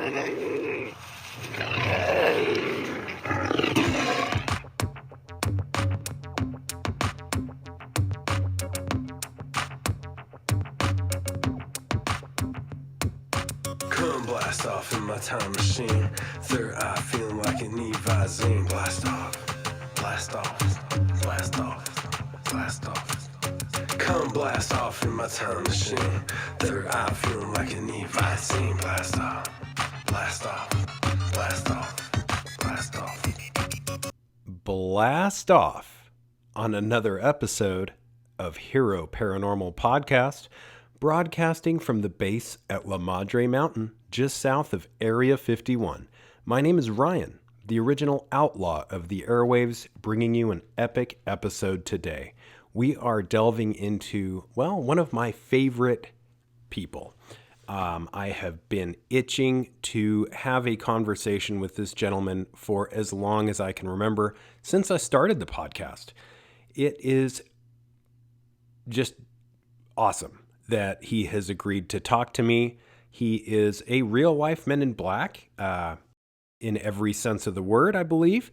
Come blast off in my time machine. Third eye feeling like an EBEs. Blast off, blast off, blast off, blast off. Come blast off in my time machine. Third eye feeling like an EBEs. Blast off, blast off, blast off, blast off. Blast off on another episode of HEROparanormal podcast, broadcasting from the base at La Madre Mountain, just south of Area 51. My name is Ryan, the original outlaw of the airwaves, bringing you an epic episode today. We are delving into, well, one of my favorite people. I have been itching to have a conversation with this gentleman for as long as I can remember, since I started the podcast. It is just awesome that he has agreed to talk to me. He is a real-life Men in Black, in every sense of the word, I believe,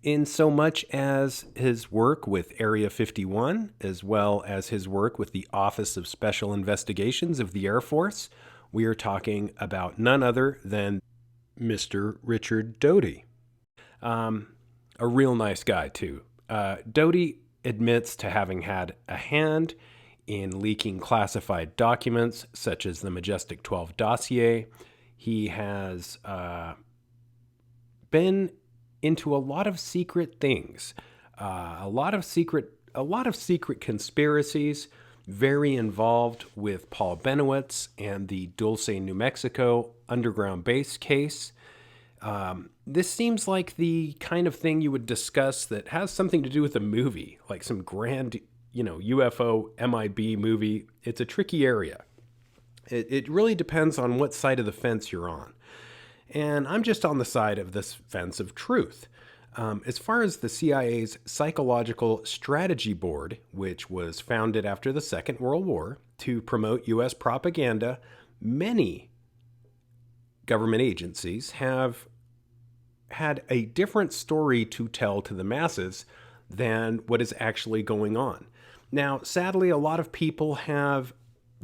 in so much as his work with Area 51, as well as his work with the Office of Special Investigations of the Air Force. We are talking about none other than Mr. Richard Doty. A real nice guy, too. Doty admits to having had a hand in leaking classified documents, such as the Majestic 12 dossier. He has been into a lot of secret things, a lot of secret conspiracies, very involved with Paul Bennewitz and the Dulce, New Mexico underground base case. This seems like the kind of thing you would discuss that has something to do with a movie, like some grand, UFO MIB movie. It's a tricky area. It really depends on what side of the fence you're on. And I'm just on the side of this fence of truth. As far as the CIA's Psychological Strategy Board, which was founded after the Second World War to promote U.S. propaganda, many government agencies have had a different story to tell to the masses than what is actually going on. Now, sadly, a lot of people have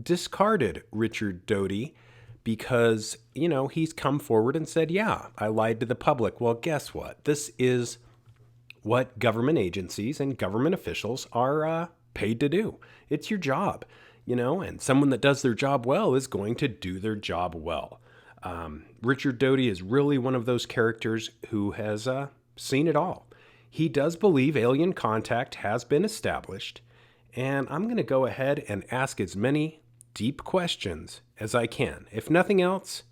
discarded Richard Doty because, he's come forward and said, yeah, I lied to the public. Well, guess what? This is what government agencies and government officials are paid to do. It's your job, and someone that does their job well is going to do their job well. Richard Doty is really one of those characters who has seen it all. He does believe alien contact has been established, and I'm going to go ahead and ask as many deep questions as I can. If nothing else,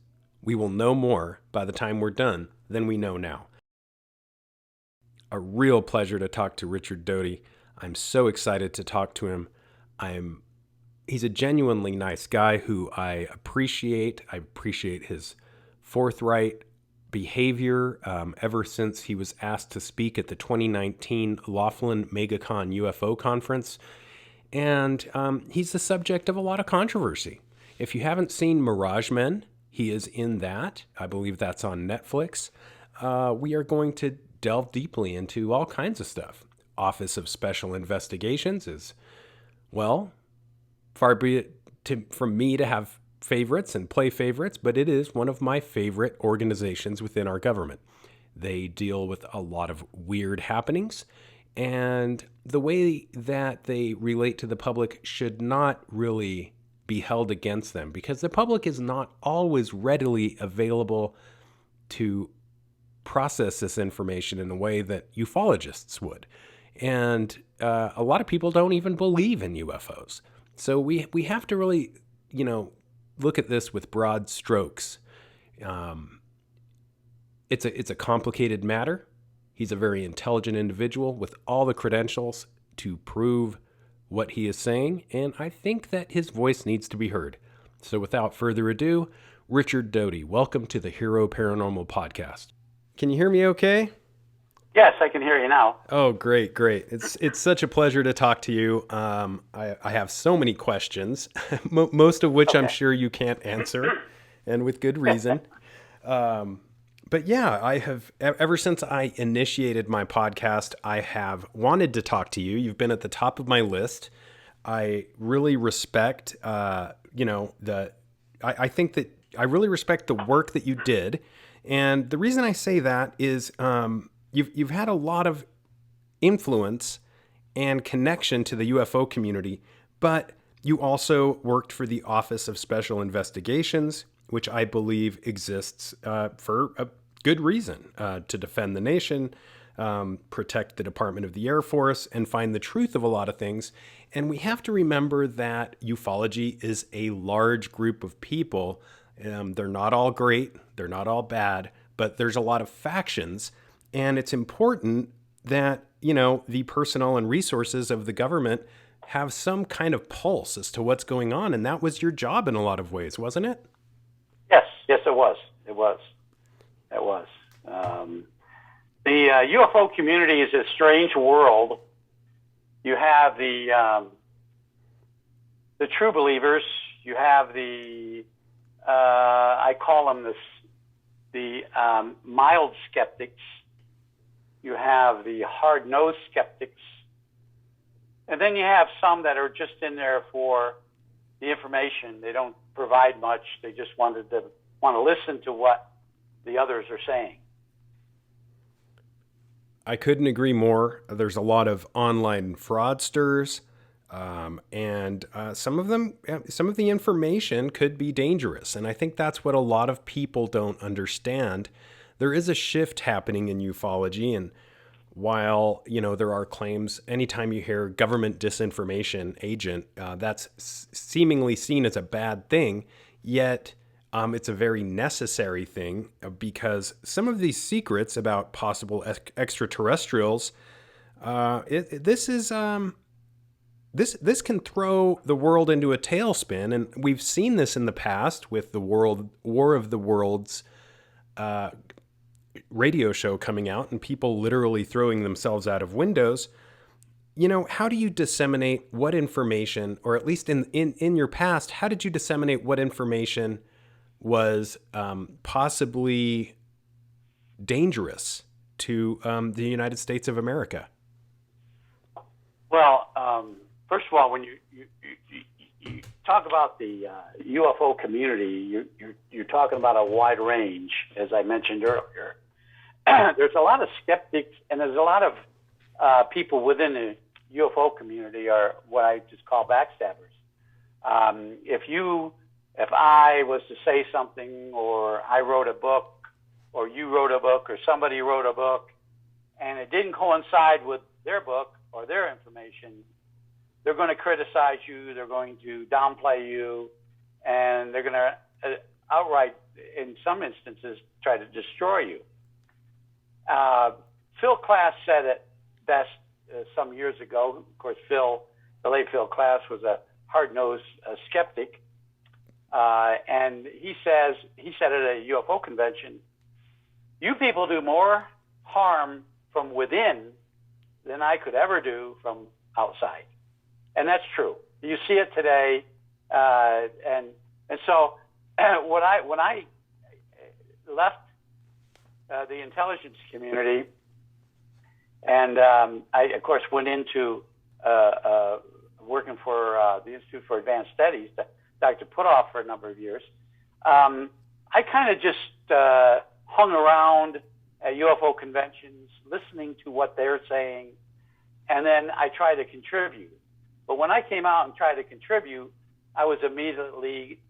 we will know more by the time we're done than we know now. A real pleasure to talk to Richard Doty. I'm so excited to talk to him. He's a genuinely nice guy who I appreciate. I appreciate his forthright behavior ever since he was asked to speak at the 2019 Laughlin MegaCon UFO conference. And he's the subject of a lot of controversy. If you haven't seen Mirage Men, he is in that. I believe that's on Netflix. We are going to delve deeply into all kinds of stuff. Office of Special Investigations is, well, far be it from me to have favorites and play favorites, but it is one of my favorite organizations within our government. They deal with a lot of weird happenings, and the way that they relate to the public should not really be held against them, because the public is not always readily available to process this information in a way that ufologists would. And a lot of people don't even believe in UFOs. So we have to really, look at this with broad strokes. It's a complicated matter. He's a very intelligent individual with all the credentials to prove what he is saying, and I think that his voice needs to be heard. So without further ado, Richard Doty, welcome to the HEROparanormal podcast. Can you hear me okay? Yes, I can hear you now. Oh, great. It's such a pleasure to talk to you. I have so many questions, most of which I'm sure you can't answer, and with good reason. But yeah, I have, ever since I initiated my podcast, I have wanted to talk to you. You've been at the top of my list. I really respect, I think that I really respect the work that you did. And the reason I say that is, you've had a lot of influence and connection to the UFO community, but you also worked for the Office of Special Investigations, which I believe exists for a good reason, to defend the nation, protect the Department of the Air Force, and find the truth of a lot of things. And we have to remember that ufology is a large group of people. They're not all great, they're not all bad, but there's a lot of factions. And it's important that, the personnel and resources of the government have some kind of pulse as to what's going on. And that was your job in a lot of ways, wasn't it? Yes, it was. It was. The UFO community is a strange world. You have the true believers. You have the I call them the mild skeptics. You have the hard-nosed skeptics, and then you have some that are just in there for the information. They don't provide much. They just want to listen to what the others are saying. I couldn't agree more. There's a lot of online fraudsters, and some of the information could be dangerous. And I think that's what a lot of people don't understand. There is a shift happening in ufology, and while there are claims, anytime you hear government disinformation agent, that's seemingly seen as a bad thing. Yet it's a very necessary thing, because some of these secrets about possible extraterrestrials, this can throw the world into a tailspin, and we've seen this in the past with the War of the Worlds radio show coming out, and people literally throwing themselves out of windows. How do you disseminate what information, or at least in your past, how did you disseminate what information was possibly dangerous to the United States of America? Well, first of all, when you talk about the UFO community, you're talking about a wide range, as I mentioned earlier. There's a lot of skeptics, and there's a lot of people within the UFO community are what I just call backstabbers. If I was to say something, or I wrote a book, or you wrote a book, or somebody wrote a book, and it didn't coincide with their book or their information, they're going to criticize you, they're going to downplay you, and they're going to outright, in some instances, try to destroy you. Phil Klass said it best some years ago. Of course, the late Phil Klass was a hard-nosed skeptic. And he said at a UFO convention, "You people do more harm from within than I could ever do from outside." And that's true. You see it today. And so when I left the intelligence community, and I, of course, went into working for the Institute for Advanced Studies, Dr. Putoff, for a number of years, I kind of just hung around at UFO conventions, listening to what they're saying, and then I tried to contribute. But when I came out and tried to contribute, I was immediately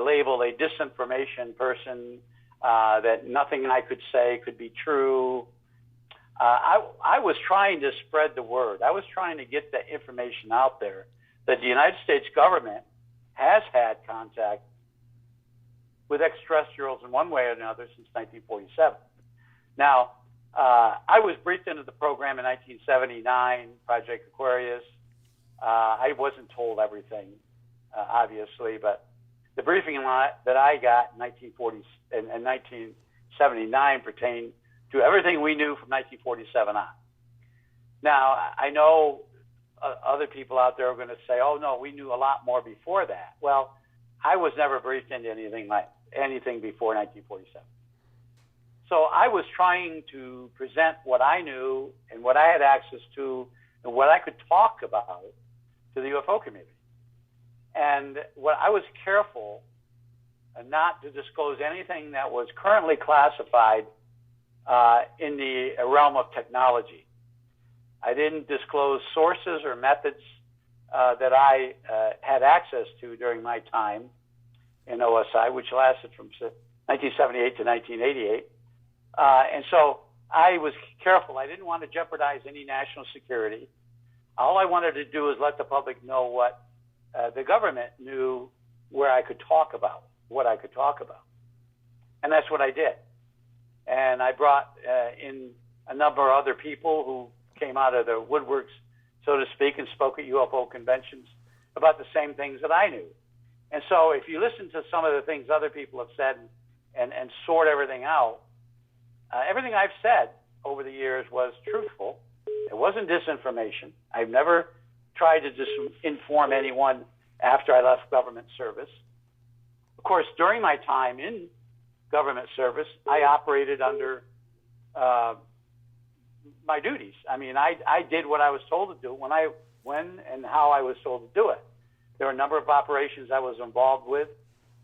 labeled a disinformation person, that nothing I could say could be true. I was trying to spread the word. I was trying to get the information out there that the United States government has had contact with extraterrestrials in one way or another since 1947. Now, I was briefed into the program in 1979, Project Aquarius. I wasn't told everything, obviously, but the briefing that I got in 1979 pertained to everything we knew from 1947 on. Now, I know other people out there are going to say, "Oh no, we knew a lot more before that." Well, I was never briefed into anything before 1947. So I was trying to present what I knew and what I had access to and what I could talk about to the UFO community. And what I was careful not to disclose anything that was currently classified in the realm of technology. I didn't disclose sources or methods that I had access to during my time in OSI, which lasted from 1978 to 1988. And so I was careful. I didn't want to jeopardize any national security. All I wanted to do is let the public know what the government knew, where I could talk about, what I could talk about. And that's what I did. And I brought in a number of other people who came out of the woodworks, so to speak, and spoke at UFO conventions about the same things that I knew. And so if you listen to some of the things other people have said and sort everything out, everything I've said over the years was truthful. It wasn't disinformation. I've never tried to disinform anyone after I left government service. Of course, during my time in government service, I operated under my duties. I mean, I did what I was told to do when and how I was told to do it. There were a number of operations I was involved with,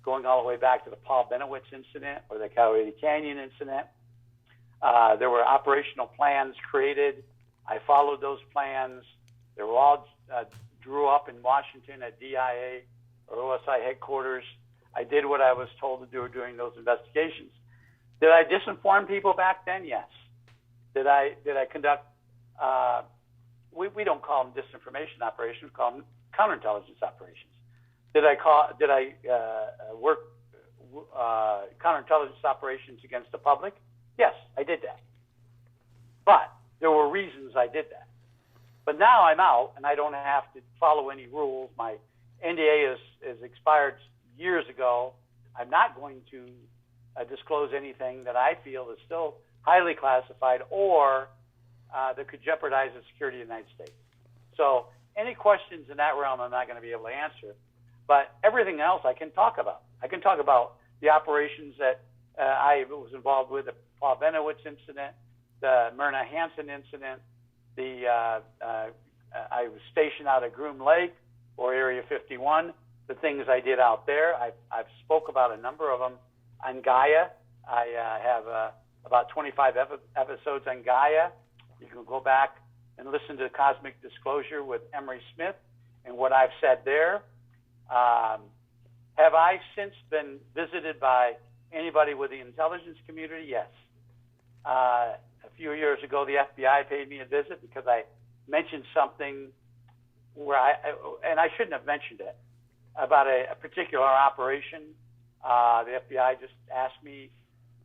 going all the way back to the Paul Bennewitz incident or the Coyote Canyon incident. There were operational plans created. I followed those plans. They were all drew up in Washington at DIA or OSI headquarters. I did what I was told to do during those investigations. Did I disinform people back then? Yes. Did I conduct? We don't call them disinformation operations. We call them counterintelligence operations. Did I work counterintelligence operations against the public? Yes, I did that. But there were reasons I did that. But now I'm out and I don't have to follow any rules. My NDA is expired years ago. I'm not going to disclose anything that I feel is still highly classified or that could jeopardize the security of the United States. So any questions in that realm I'm not going to be able to answer. But everything else I can talk about. I can talk about the operations that I was involved with, the Paul Bennewitz incident, the Myrna Hansen incident, I was stationed out at Groom Lake or Area 51, the things I did out there. I've spoke about a number of them on Gaia. I have about 25 episodes on Gaia. You can go back and listen to Cosmic Disclosure with Emery Smith and what I've said there. Have I since been visited by anybody with the intelligence community? Yes. A few years ago, the FBI paid me a visit because I mentioned something where I shouldn't have mentioned it, about a particular operation. The FBI just asked me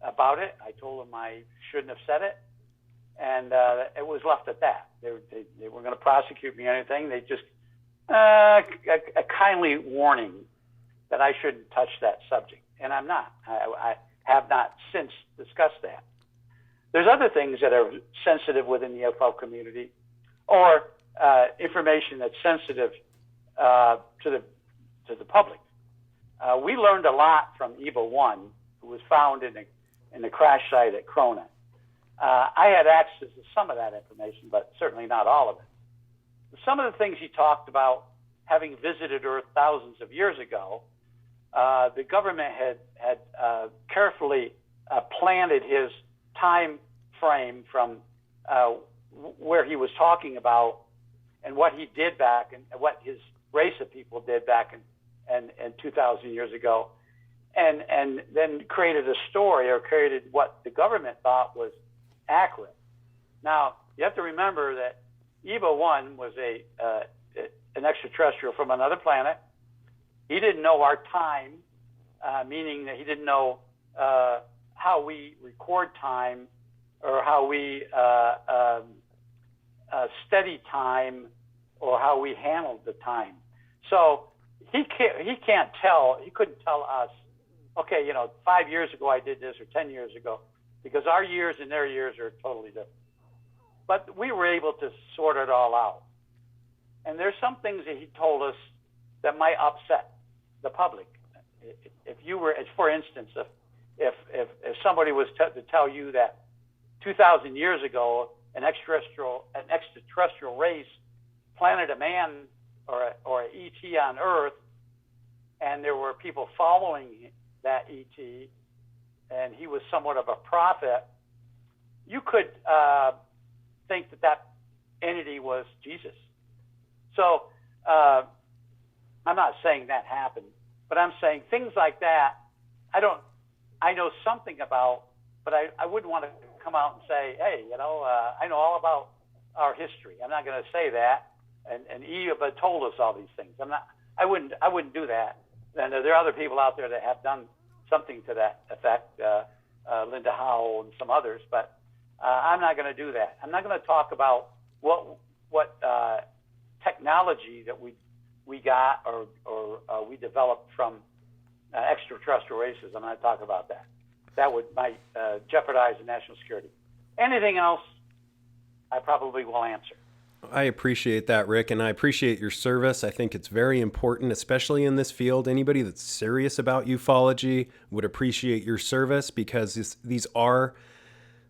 about it. I told them I shouldn't have said it, and it was left at that. They were going to prosecute me or anything. They just a kindly warning that I shouldn't touch that subject, and I'm not. I have not since discussed that. There's other things that are sensitive within the UFO community, or information that's sensitive to the public. We learned a lot from EBE 1, who was found in the crash site at Cronin. I had access to some of that information, but certainly not all of it. Some of the things he talked about, having visited Earth thousands of years ago, the government had carefully planted his time frame from where he was talking about and what he did back and what his race of people did back in 2,000 years ago, and then created a story or created what the government thought was accurate. Now, you have to remember that EBE 1 was an extraterrestrial from another planet. He didn't know our time, meaning that he didn't know how we record time or how we study time or how we handled the time. So he couldn't tell us, okay, 5 years ago I did this or 10 years ago, because our years and their years are totally different. But we were able to sort it all out. And there's some things that he told us that might upset the public. If you were, for instance, if somebody was to tell you that 2,000 years ago an extraterrestrial race planted a man or an ET on Earth, and there were people following that ET, and he was somewhat of a prophet, you could think that entity was Jesus. So I'm not saying that happened, but I'm saying things like that, I know something about, but I wouldn't want to come out and say, hey, I know all about our history. I'm not going to say that. And Eve told us all these things. I wouldn't do that. And there are other people out there that have done something to that effect, Linda Howell and some others, but I'm not going to do that. I'm not going to talk about what technology that we got or we developed from extraterrestrial races. I'm not talking about that. That might jeopardize the national security. Anything else, I probably will answer. I appreciate that, Rick, and I appreciate your service. I think it's very important, especially in this field. Anybody that's serious about ufology would appreciate your service because these are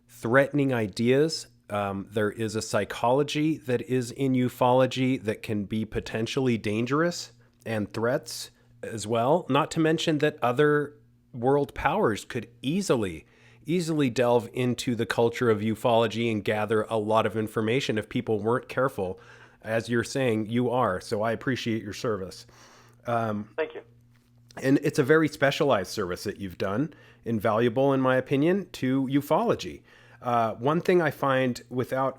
threatening ideas. There is a psychology that is in ufology that can be potentially dangerous and threats as well. Not to mention that other world powers could easily delve into the culture of ufology and gather a lot of information if people weren't careful. As you're saying, you are. So I appreciate your service. Thank you. And it's a very specialized service that you've done, invaluable in my opinion, to ufology. One thing I find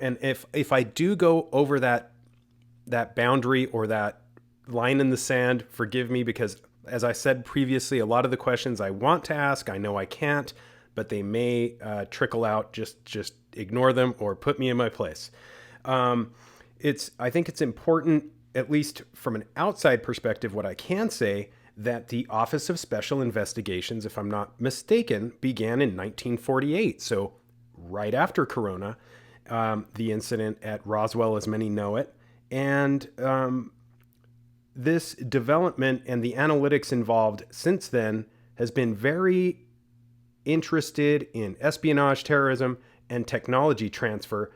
and if I do go over that boundary or that line in the sand, forgive me, because as I said previously, a lot of the questions I want to ask, I know I can't, but they may trickle out. Just ignore them or put me in my place. I think it's important, at least from an outside perspective, what I can say, that the Office of Special Investigations, if I'm not mistaken, began in 1948. So right after Corona, the incident at Roswell, as many know it. And this development and the analytics involved since then has been very interested in espionage, terrorism, and technology transfer.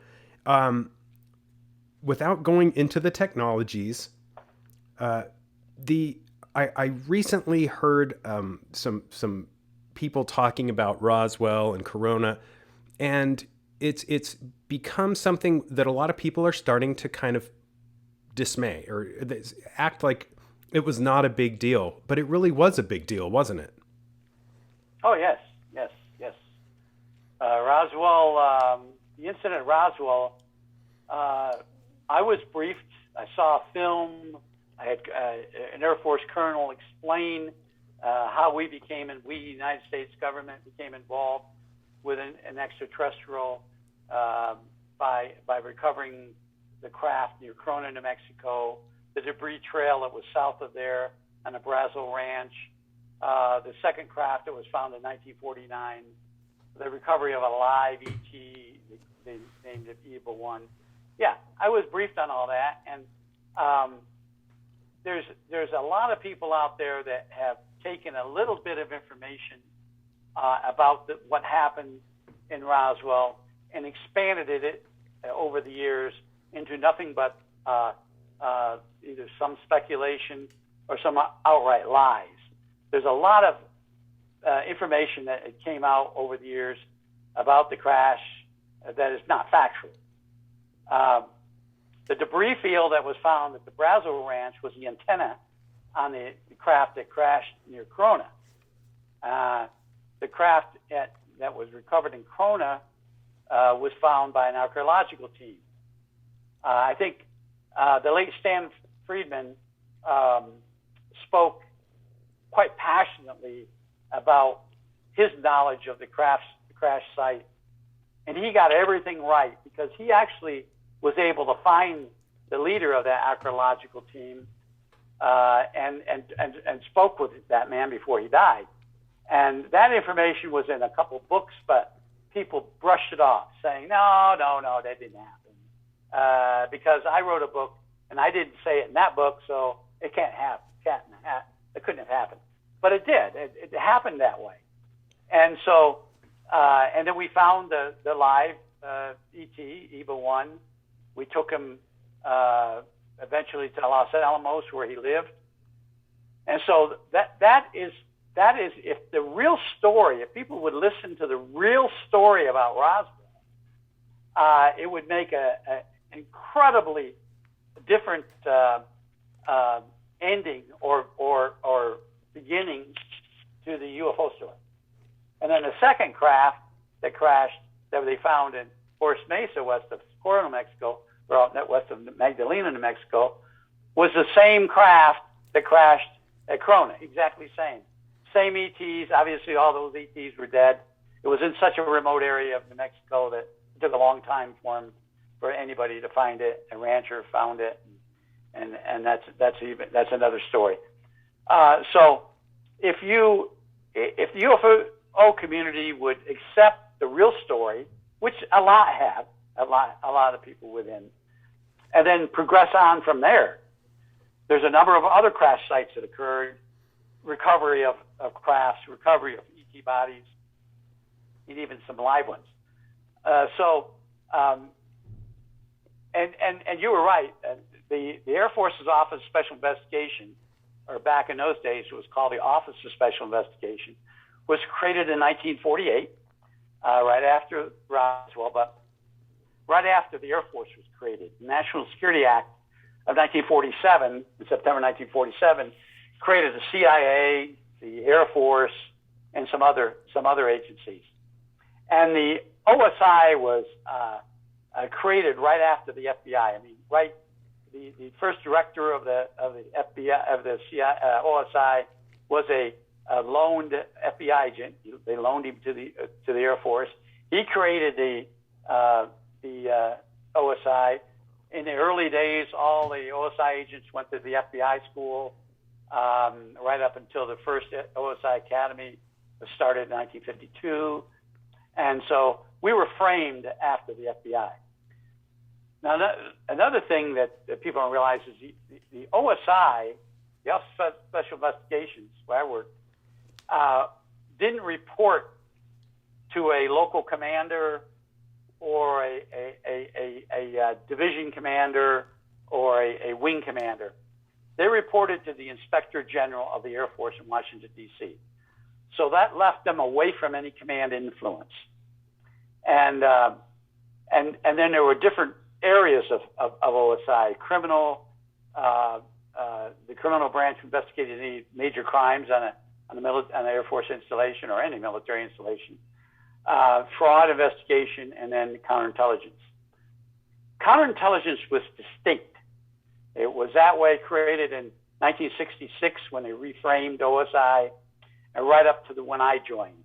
Without going into the technologies, I recently heard some people talking about Roswell and Corona, and it's become something that a lot of people are starting to kind of dismay or act like it was not a big deal, but it really was a big deal, wasn't it? Oh, yes. Roswell, the incident at Roswell, I was briefed. I saw a film. I had an Air Force colonel explain how the United States government became involved with an extraterrestrial by recovering the craft near Corona, New Mexico, the debris trail that was south of there on the Brazil Ranch, the second craft that was found in 1949, the recovery of a live ET, they named it EBE-1. Yeah, I was briefed on all that, and there's a lot of people out there that have taken a little bit of information about what happened in Roswell and expanded it over the years into nothing but either some speculation or some outright lies. There's a lot of information that came out over the years about the crash that is not factual. The debris field that was found at the Brazil Ranch was the antenna on the craft that crashed near Corona. The craft that was recovered in Corona was found by an archaeological team. I think the late Stan Friedman spoke quite passionately about his knowledge of the crash site, and he got everything right because he actually was able to find the leader of that archaeological team and spoke with that man before he died. And that information was in a couple books, but people brushed it off, saying, no, that didn't happen. Because I wrote a book, and I didn't say it in that book, so it can't happen. It couldn't have happened. But it did. It happened that way. And so, and then we found the live ET, EBE-1. We took him eventually to Los Alamos, where he lived. And so that is if the real story, if people would listen to the real story about Roswell, it would make an incredibly different ending or beginning to the UFO story. And then the second craft that crashed that they found in Horse Mesa, west of Corona, New Mexico, or out west of Magdalena, New Mexico, was the same craft that crashed at Corona, exactly same. Same ETs, obviously all those ETs were dead. It was in such a remote area of New Mexico that it took a long time for anybody to find it. A rancher found it, and that's another story. So if the UFO community would accept the real story, which a lot of people within, and then progress on from there. There's a number of other crash sites that occurred, recovery of crafts, recovery of ET bodies, and even some live ones. And you were right. The Air Force's Office of Special Investigation, or back in those days it was called the Office of Special Investigation, was created in 1948, right after Roswell, but right after the Air Force was created. The National Security Act of 1947, in September 1947, created the CIA, the Air Force, and some other agencies. And the OSI was created right after the FBI. I mean, right, the first director of the FBI of the OSI was a loaned FBI agent. They loaned him to the Air Force. He created the OSI. In the early days, all the OSI agents went to the FBI school, right up until the first OSI Academy was started in 1952. And so we were framed after the FBI. Now, another thing that people don't realize is the OSI, the Office of Special Investigations, where I worked, didn't report to a local commander or a division commander or a wing commander. They reported to the Inspector General of the Air Force in Washington, D.C. So that left them away from any command influence. And then there were different areas of OSI. Criminal, the criminal branch investigated any major crimes on an Air Force installation or any military installation. Fraud investigation, and then counterintelligence. Counterintelligence was distinct. It was that way created in 1966 when they reframed OSI, and right up to when I joined.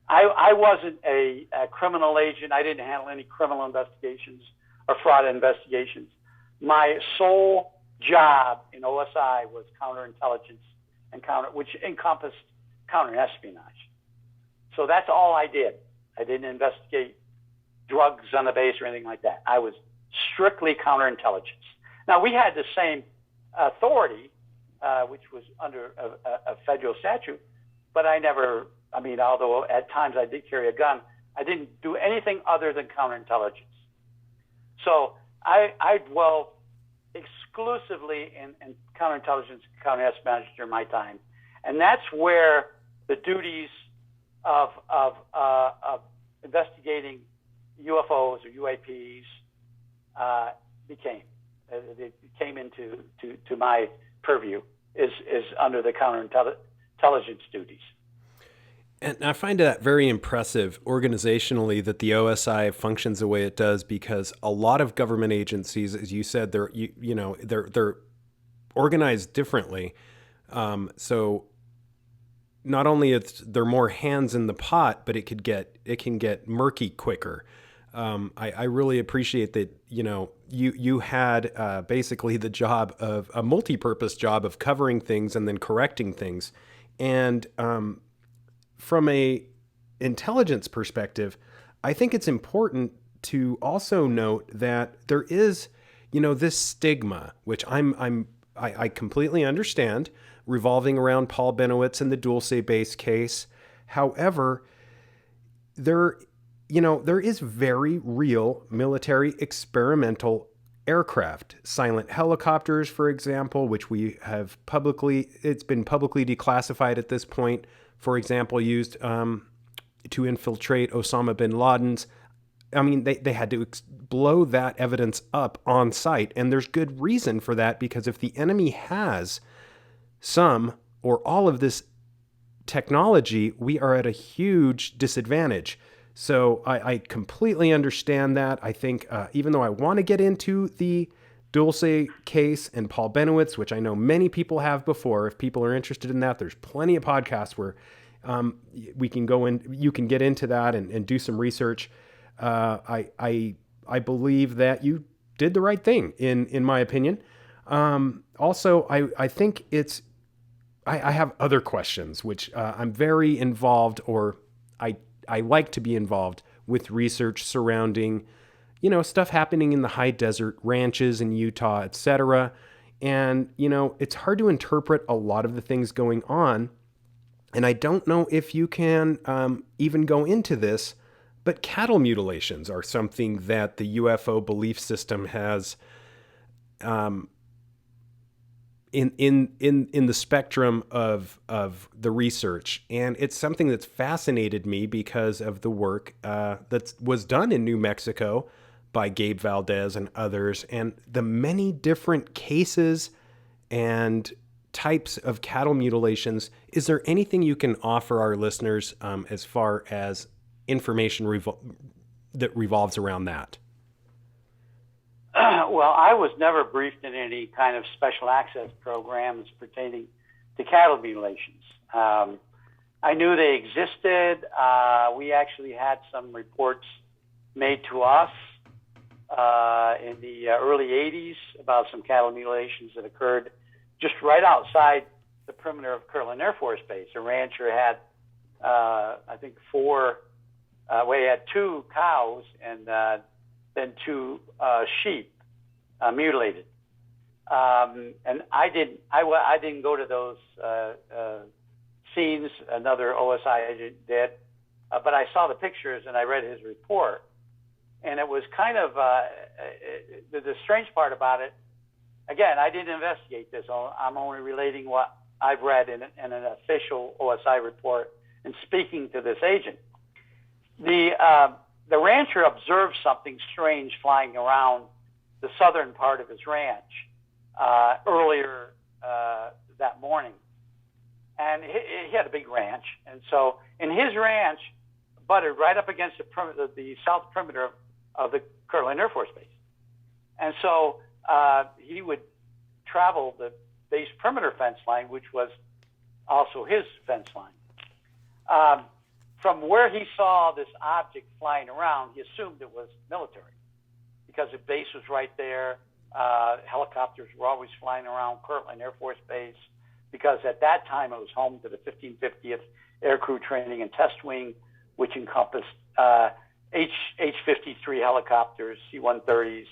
I wasn't a criminal agent. I didn't handle any criminal investigations or fraud investigations. My sole job in OSI was counterintelligence which encompassed counterespionage. So that's all I did. I didn't investigate drugs on the base or anything like that. I was strictly counterintelligence. Now, we had the same authority, which was under a federal statute, but although at times I did carry a gun, I didn't do anything other than counterintelligence. So I dwell exclusively in counterintelligence, counterespionage during my time. And that's where the duties of investigating UFOs or UAPs it came into my purview is under the counterintelligence duties. And I find that very impressive organizationally that the OSI functions the way it does, because a lot of government agencies, as you said, they're organized differently. So not only there are more hands in the pot, but it can get murky quicker. I really appreciate that. You had basically the job of a multi-purpose job of covering things and then correcting things, and from a intelligence perspective, I think it's important to also note that there is, this stigma, which I completely understand, revolving around Paul Bennewitz and the Dulce base case, However, there is very real military experimental aircraft, silent helicopters, for example, which it's been publicly declassified at this point, for example, used to infiltrate Osama bin Laden's. I mean, they had to blow that evidence up on site, and there's good reason for that, because if the enemy has some or all of this technology, we are at a huge disadvantage. So I completely understand that. I think even though I want to get into the Dulce case and Paul Bennewitz, which I know many people have before, if people are interested in that, there's plenty of podcasts where we can go in, you can get into that and do some research. I believe that you did the right thing in my opinion. Also, I think I have other questions, which I'm very involved, or I like to be involved with research surrounding, stuff happening in the high desert ranches in Utah, etc. And, it's hard to interpret a lot of the things going on. And I don't know if you can even go into this, but cattle mutilations are something that the UFO belief system has in the spectrum of the research. And it's something that's fascinated me because of the work that was done in New Mexico by Gabe Valdez and others, and the many different cases and types of cattle mutilations. Is there anything you can offer our listeners as far as information that revolves around that? Well, I was never briefed in any kind of special access programs pertaining to cattle mutilations. I knew they existed. We actually had some reports made to us in the early 80s about some cattle mutilations that occurred just right outside the perimeter of Kirtland Air Force Base. A rancher had, I think, he had 2 cows and then 2 sheep mutilated. And I didn't go to those scenes. Another OSI agent did, but I saw the pictures and I read his report. And it was kind of the strange part about it. Again, I didn't investigate this. I'm only relating what I've read in an official OSI report and speaking to this agent. The rancher observed something strange flying around the southern part of his ranch earlier that morning. And he had a big ranch. And so in his ranch butted right up against the south perimeter of the Kirtland Air Force Base. And so he would travel the base perimeter fence line, which was also his fence line. From where he saw this object flying around, he assumed it was military because the base was right there. Helicopters were always flying around Kirtland Air Force Base because at that time it was home to the 1550th Aircrew Training and Test Wing, which encompassed H-53 helicopters, C-130s.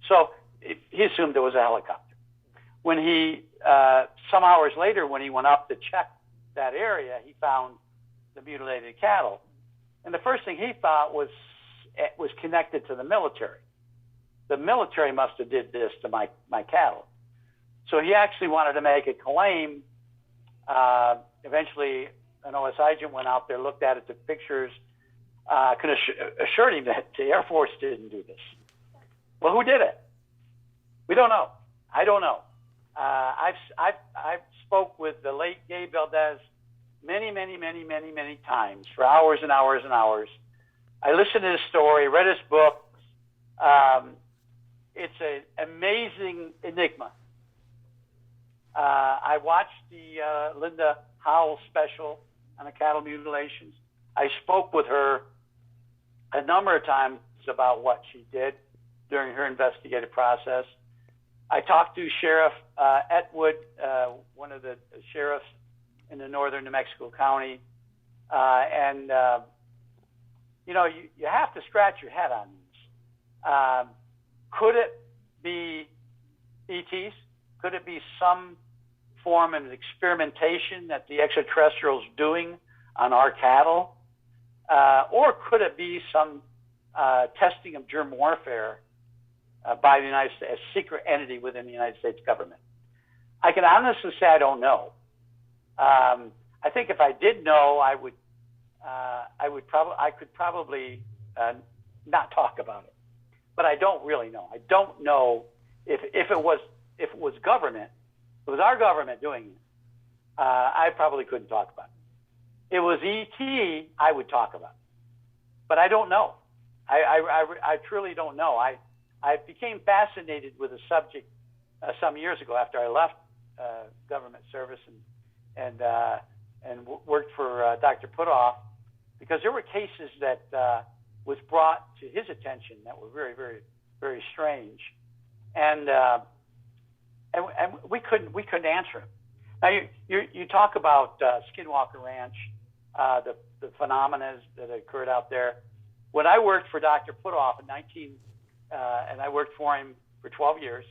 So he assumed it was a helicopter. When he, some hours later, when he went up to check that area, he found the mutilated cattle. And the first thing he thought was connected to the military. The military must have did this to my cattle. So he actually wanted to make a claim. Eventually, an OSI agent went out there, looked at it, took pictures, assured him that the Air Force didn't do this. Well, who did it? We don't know. I don't know. I've spoke with the late Gabe Valdez many times for hours and hours and hours. I listened to his story, read his book. It's an amazing enigma. I watched the Linda Howell special on the cattle mutilations. I spoke with her a number of times about what she did during her investigative process. I talked to Sheriff Etwood, one of the sheriffs in the northern New Mexico County. And you have to scratch your head on these. Could it be ETs? Could it be some form of experimentation that the extraterrestrials doing on our cattle? Or could it be some testing of germ warfare by the United States, a secret entity within the United States government? I can honestly say I don't know. I think if I did know, I could probably not talk about it. But I don't really know. I don't know if it was government, if it was our government doing it. I probably couldn't talk about it. It was ET, I would talk about it. But I don't know. I truly don't know. I became fascinated with the subject some years ago after I left government service and worked for Dr. Putoff, because there were cases that was brought to his attention that were very, very, very strange, and we couldn't answer them. Now you talk about Skinwalker Ranch, the phenomena that occurred out there. When I worked for Dr. Putoff and I worked for him for 12 years,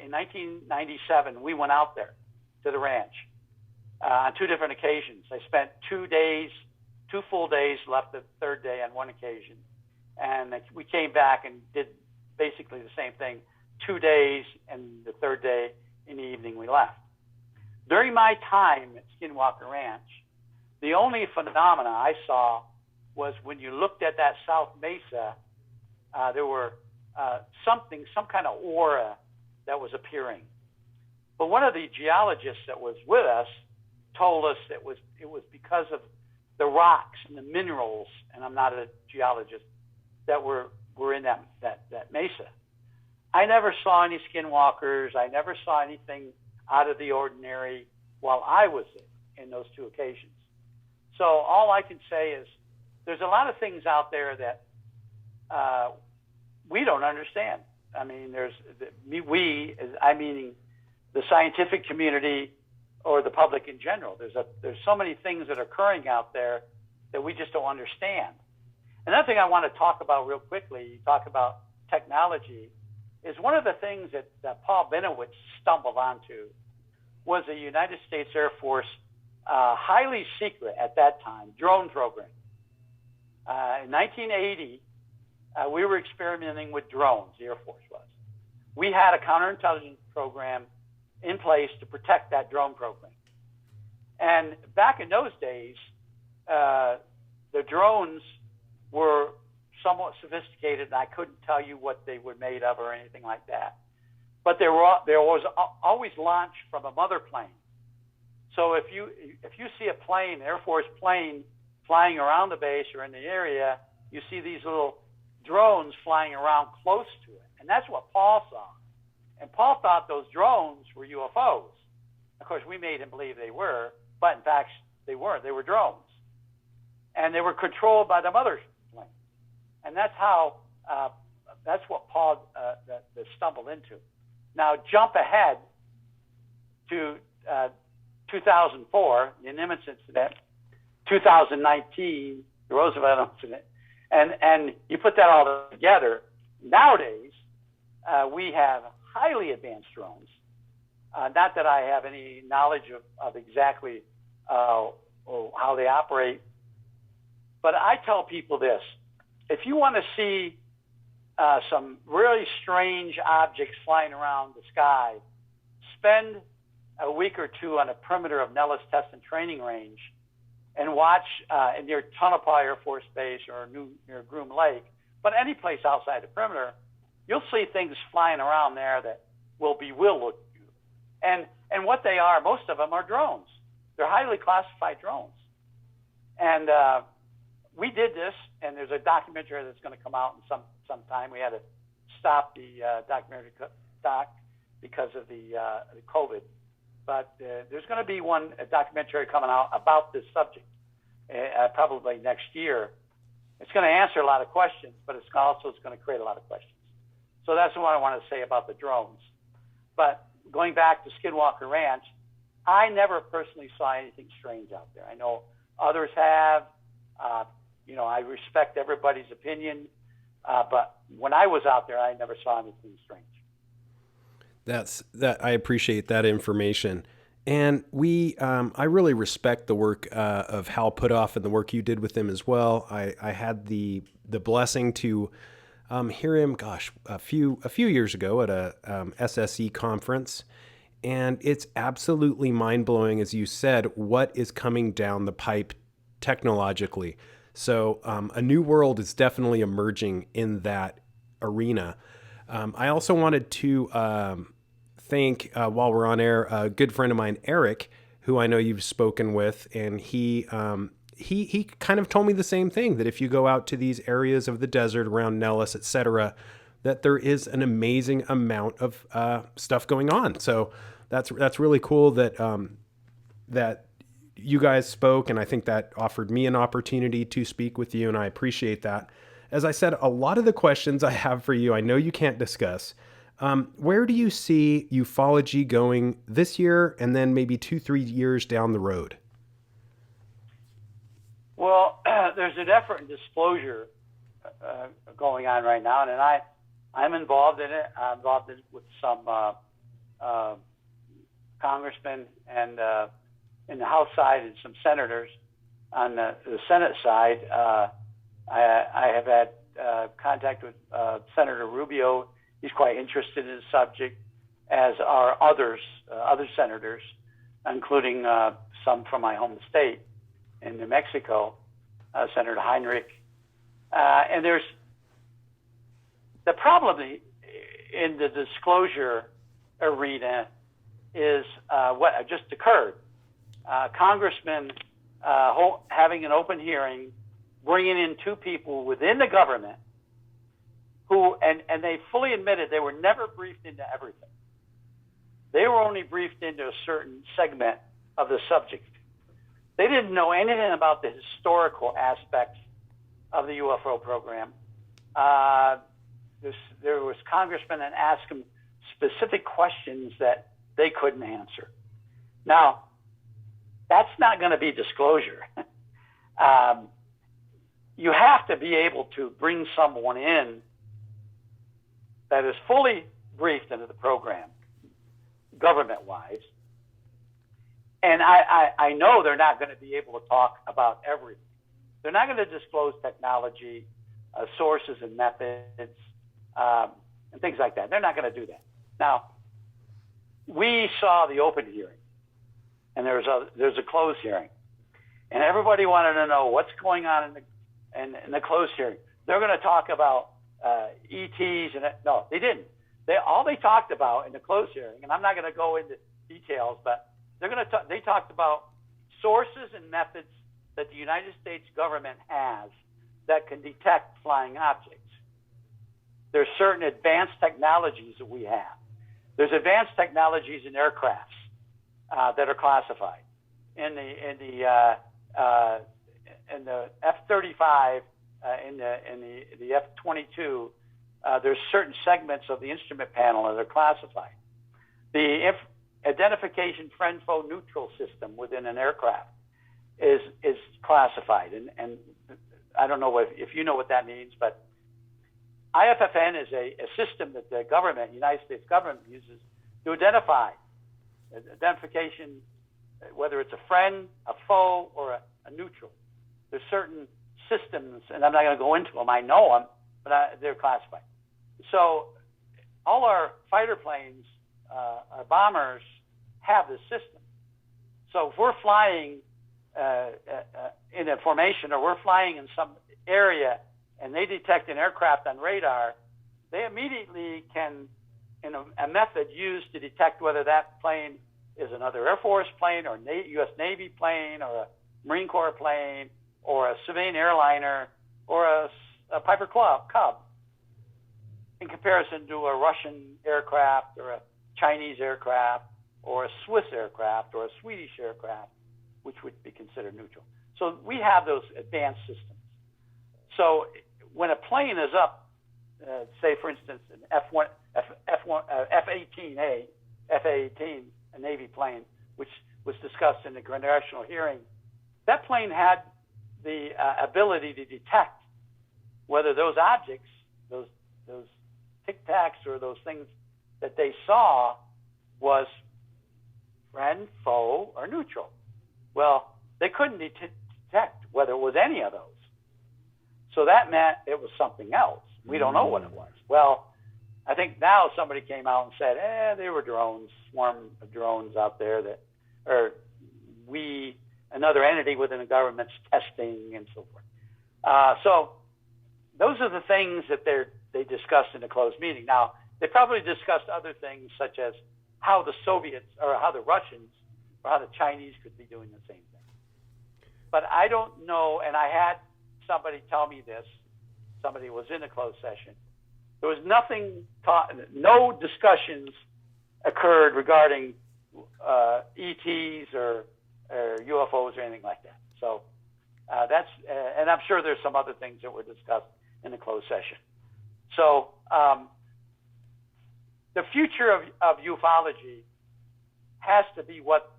in 1997, we went out there to the ranch on two different occasions. I spent 2 full days, left the third day on one occasion. And we came back and did basically the same thing, 2 days, and the third day in the evening we left. During my time at Skinwalker Ranch, the only phenomena I saw was when you looked at that South Mesa, there were some kind of aura that was appearing. But one of the geologists that was with us told us it was because of the rocks and the minerals, and I'm not a geologist, that were in that mesa. I never saw any skinwalkers. I never saw anything out of the ordinary while I was in those two occasions. So all I can say is there's a lot of things out there that we don't understand. I mean, I mean the scientific community or the public in general. There's so many things that are occurring out there that we just don't understand. Another thing I want to talk about real quickly, you talk about technology, is one of the things that Paul Bennewitz stumbled onto was a United States Air Force highly secret at that time drone program. In 1980, we were experimenting with drones, the Air Force was. We had a counterintelligence program in place to protect that drone program. And back in those days, the drones were somewhat sophisticated, and I couldn't tell you what they were made of or anything like that. But there was always launched from a mother plane. So if you see a plane, Air Force plane, flying around the base or in the area, you see these little drones flying around close to it. And that's what Paul saw. And Paul thought those drones were UFOs. Of course, we made him believe they were, but in fact, they weren't. They were drones. And they were controlled by the mother plane. And that's what Paul stumbled into. Now, jump ahead to 2004, the Nimitz incident, 2019, the Roswell incident, and you put that all together. Nowadays, we have highly advanced drones. Not that I have any knowledge of exactly how they operate, but I tell people this: if you want to see some really strange objects flying around the sky, spend a week or two on the perimeter of Nellis Test and Training Range and watch near Tonopah Air Force Base or near Groom Lake, but any place outside the perimeter, you'll see things flying around there that will bewilder you. And what they are, most of them are drones. They're highly classified drones. And we did this, and there's a documentary that's going to come out in some time. We had to stop the documentary doc because of the COVID. But there's going to be a documentary coming out about this subject, probably next year. It's going to answer a lot of questions, but it's going to create a lot of questions. So that's what I want to say about the drones. But going back to Skinwalker Ranch, I never personally saw anything strange out there. I know others have. I respect everybody's opinion, but when I was out there, I never saw anything strange. I appreciate that information. And I really respect the work of Hal Puthoff and the work you did with him as well. I had the blessing to hear him, a few years ago at a SSE conference, and it's absolutely mind blowing, as you said, what is coming down the pipe technologically. So a new world is definitely emerging in that arena. I also wanted to thank, while we're on air, a good friend of mine, Eric, who I know you've spoken with, and he kind of told me the same thing, that if you go out to these areas of the desert around Nellis, etc., that there is an amazing amount of stuff going on. So that's really cool that that you guys spoke, and I think that offered me an opportunity to speak with you, and I appreciate that. As I said, a lot of the questions I have for you, I know you can't discuss. Where do you see ufology going this year and then maybe 2-3 years down the road? Well, there's an effort in disclosure going on right now, and I'm involved in it. I'm involved with some congressmen and in the House side and some senators. On the Senate side, I have had contact with Senator Rubio. He's quite interested in the subject, as are other senators, including some from my home state in New Mexico, Senator Heinrich. And there's the problem in the disclosure arena is what just occurred. Congressmen having an open hearing, bringing in two people within the government who, and they fully admitted they were never briefed into everything. They were only briefed into a certain segment of the subject. They didn't know anything about the historical aspects of the UFO program. There was congressmen that asked them specific questions that they couldn't answer. Now, that's not going to be disclosure. You have to be able to bring someone in that is fully briefed into the program, government-wise. And I know they're not going to be able to talk about everything. They're not going to disclose technology, sources and methods, and things like that. They're not going to do that. Now, we saw the open hearing, and there's a closed hearing, and everybody wanted to know what's going on in the closed hearing. They're going to talk about ETs, and no, they didn't. All they talked about in the closed hearing, and I'm not going to go into details, but they talked about sources and methods that the United States government has that can detect flying objects. There's certain advanced technologies that we have. There's advanced technologies in aircrafts that are classified. In the F-35, in the F-22, there's certain segments of the instrument panel that are classified. The identification friend-foe neutral system within an aircraft is classified, and I don't know if you know what that means, but IFFN is a system that the government, United States government, uses to identify identification, whether it's a friend, a foe, or a neutral. There's certain systems, and I'm not going to go into them. I know them, but they're classified. So all our fighter planes, our bombers, have this system. So if we're flying in a formation, or we're flying in some area, and they detect an aircraft on radar, they immediately can, in a method used to detect whether that plane is another Air Force plane, or U.S. Navy plane, or a Marine Corps plane, or a civilian airliner, or a Piper Cub, in comparison to a Russian aircraft, or a Chinese aircraft, or a Swiss aircraft, or a Swedish aircraft, which would be considered neutral. So we have those advanced systems. So when a plane is up, say for instance an F-18A, F-A-18, a Navy plane, which was discussed in the congressional hearing, that plane had the ability to detect whether those objects, those tic tacs or those things that they saw, was friend, foe, or neutral. Well, they couldn't detect whether it was any of those. So that meant it was something else. We don't know what it was. Well, I think now somebody came out and said, they were drones, swarm of drones out there that, or another entity within the government's testing and so forth. So those are the things that they discussed in a closed meeting. Now, they probably discussed other things such as how the Soviets or how the Russians or how the Chinese could be doing the same thing. But I don't know, and I had somebody tell me this, somebody was in a closed session. There was nothing no discussions occurred regarding ETs or UFOs or anything like that. So that's, and I'm sure there's some other things that were discussed in the closed session. So the future of ufology has to be what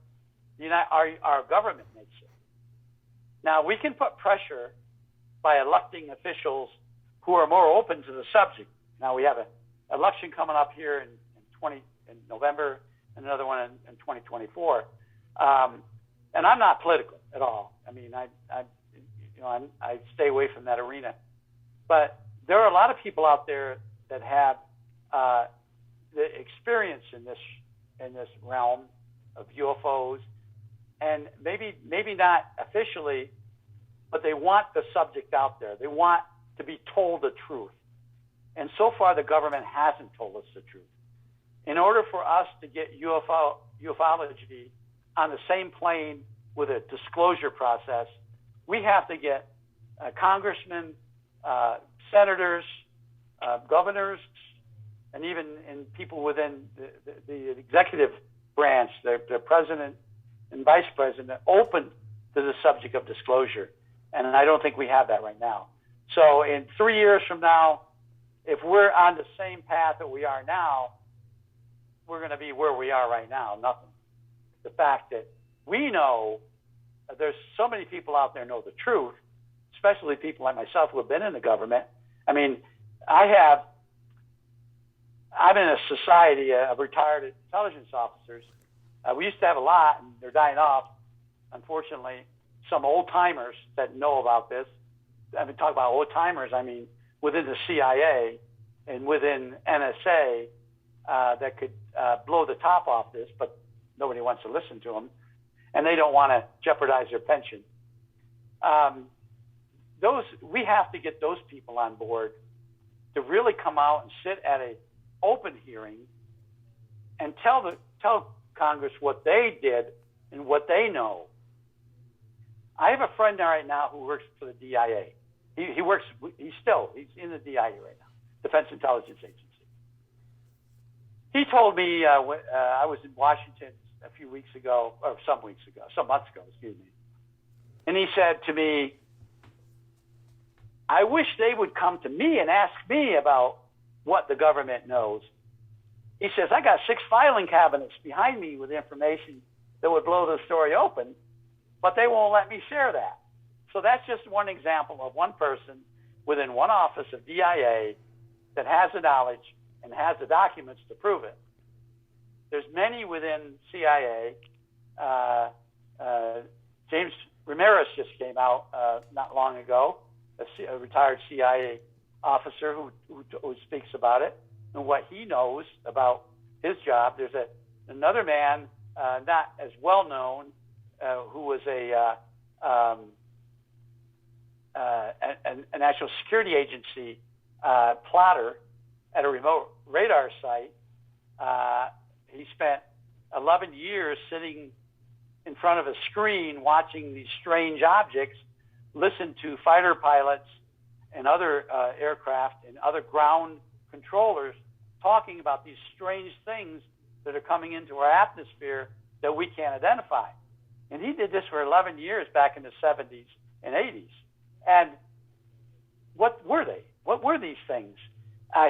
our government makes it. Now, we can put pressure by electing officials who are more open to the subject. Now, we have an election coming up here in November and another one in 2024. And I'm not political at all. I mean, I stay away from that arena. But there are a lot of people out there that have the experience in this realm of UFOs, and maybe not officially, but they want the subject out there. They want to be told the truth. And so far, the government hasn't told us the truth. In order for us to get ufology on the same plane with a disclosure process, we have to get congressmen, senators, governors, and even people within the executive branch, the president and vice president, open to the subject of disclosure. And I don't think we have that right now. So in 3 years from now, if we're on the same path that we are now, we're going to be where we are right now, nothing. The fact that we know there's so many people out there know the truth, especially people like myself who have been in the government. I mean, I'm in a society of retired intelligence officers. We used to have a lot, and they're dying off. Unfortunately, some old-timers that know about this. I mean, talk about old-timers, I mean, within the CIA and within NSA that could blow the top off this, but nobody wants to listen to them, and they don't want to jeopardize their pension. We have to get those people on board to really come out and sit at an open hearing and tell Congress what they did and what they know. I have a friend right now who works for the DIA. He's in the DIA right now, Defense Intelligence Agency. He told me I was in Washington some months ago, and he said to me, I wish they would come to me and ask me about what the government knows. He says, I got 6 filing cabinets behind me with information that would blow the story open, but they won't let me share that. So that's just one example of one person within one office of DIA that has the knowledge and has the documents to prove it. There's many within CIA. James Ramirez just came out not long ago, a retired CIA officer who speaks about it and what he knows about his job. There's another man, not as well known, who was a National Security Agency plotter at a remote radar site. He spent 11 years sitting in front of a screen watching these strange objects, listened to fighter pilots and other aircraft and other ground controllers talking about these strange things that are coming into our atmosphere that we can't identify. And he did this for 11 years back in the 70s and 80s. And what were they? What were these things?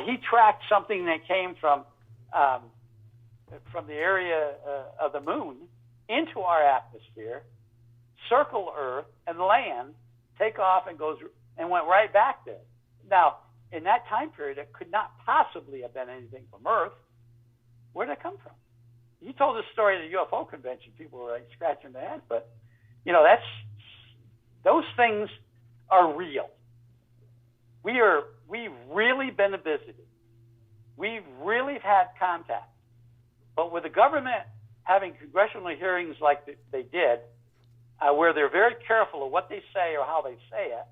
He tracked something that came from the area of the moon into our atmosphere, circle Earth and land, take off and went right back there. Now, in that time period, it could not possibly have been anything from Earth. Where did it come from? he told this story at the UFO convention. People were like scratching their heads, but those things are real. We've really been visited. We've really had contact. But with the government having congressional hearings like they did, where they're very careful of what they say or how they say it,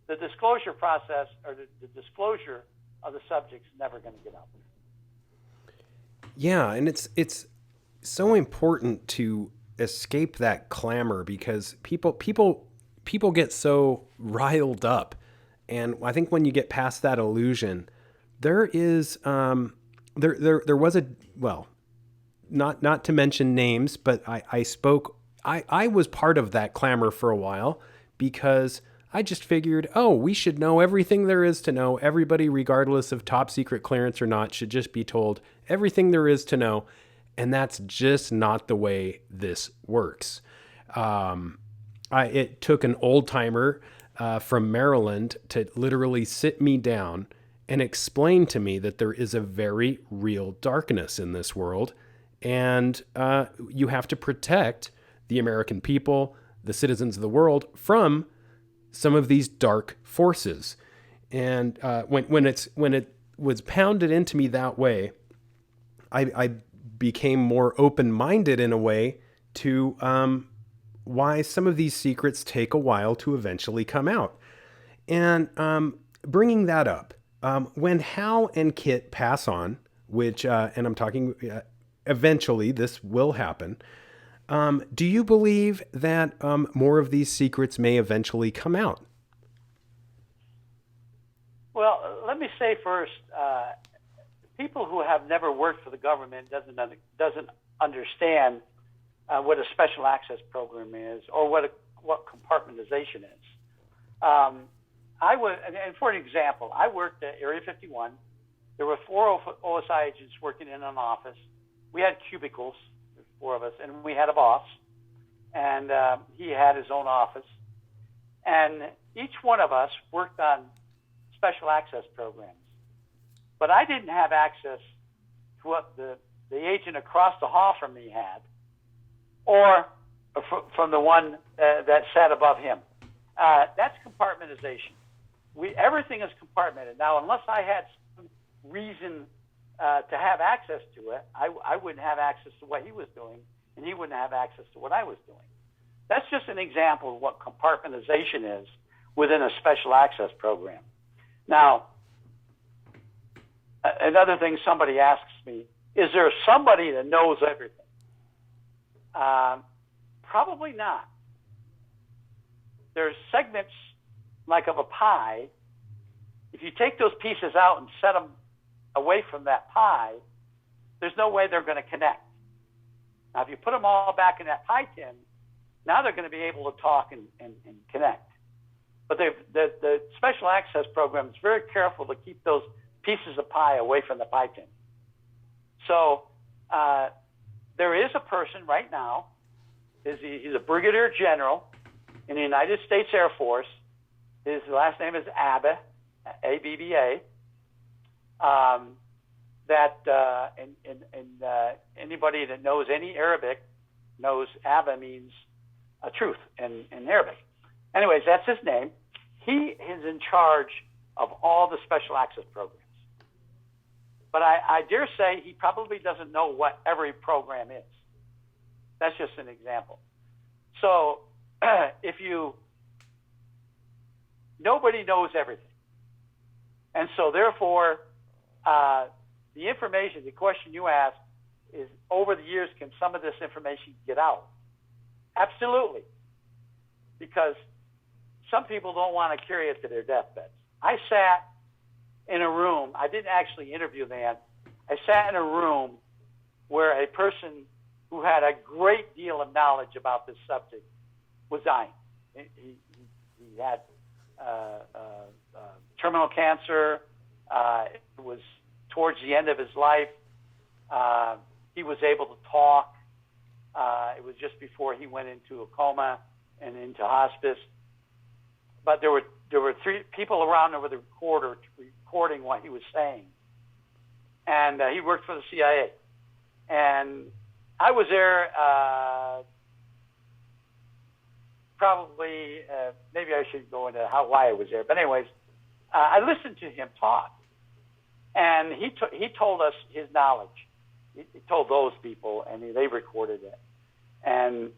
the disclosure process or the disclosure of the subject's never going to get out. Yeah, and it's so important to escape that clamor because people get so riled up, and I think when you get past that illusion, there is there was not to mention names, but I was part of that clamor for a while because I just figured, we should know everything there is to know. Everybody, regardless of top secret clearance or not, should just be told everything there is to know. And that's just not the way this works. It took an old timer from Maryland to literally sit me down and explain to me that there is a very real darkness in this world. And you have to protect the American people, the citizens of the world, from some of these dark forces. And when it was pounded into me that way, I became more open-minded in a way to why some of these secrets take a while to eventually come out. And bringing that up, when Hal and Kit pass on, which, and I'm talking, eventually this will happen, do you believe that more of these secrets may eventually come out? Well, let me say first, people who have never worked for the government doesn't understand what a special access program is or what compartmentalization is. And for an example, I worked at Area 51. There were 4 OSI agents working in an office. We had cubicles, 4 of us, and we had a boss, and he had his own office. And each one of us worked on special access programs. But I didn't have access to what the agent across the hall from me had, or from the one that sat above him. That's compartmentalization. Everything is compartmented. Now, unless I had some reason to have access to it, I wouldn't have access to what he was doing, and he wouldn't have access to what I was doing. That's just an example of what compartmentalization is within a special access program. Now, another thing somebody asks me, is there somebody that knows everything? Probably not. There's segments like of a pie. If you take those pieces out and set them away from that pie, there's no way they're going to connect. Now, if you put them all back in that pie tin, now they're going to be able to talk and connect. But the special access program is very careful to keep those pieces of pie away from the pie tin. So there is a person right now, he's a brigadier general in the United States Air Force. His last name is Abbe, A-B-B-A. Anybody that knows any Arabic knows Abba means truth in Arabic. Anyways, that's his name. He is in charge of all the special access programs. But I dare say he probably doesn't know what every program is. That's just an example. So nobody knows everything. And so therefore, the information, the question you asked is, over the years, can some of this information get out? Absolutely. Because some people don't want to carry it to their deathbeds. I sat in a room, I didn't actually interview them. I sat in a room where a person who had a great deal of knowledge about this subject was dying. He had terminal cancer. It was towards the end of his life. He was able to talk. It was just before he went into a coma and into hospice. But there were 3 people around there with a recorder recording what he was saying. And he worked for the CIA. And I was there probably, maybe I should go into why I was there. But anyways, I listened to him talk. And he told us his knowledge. He told those people, and they recorded it. And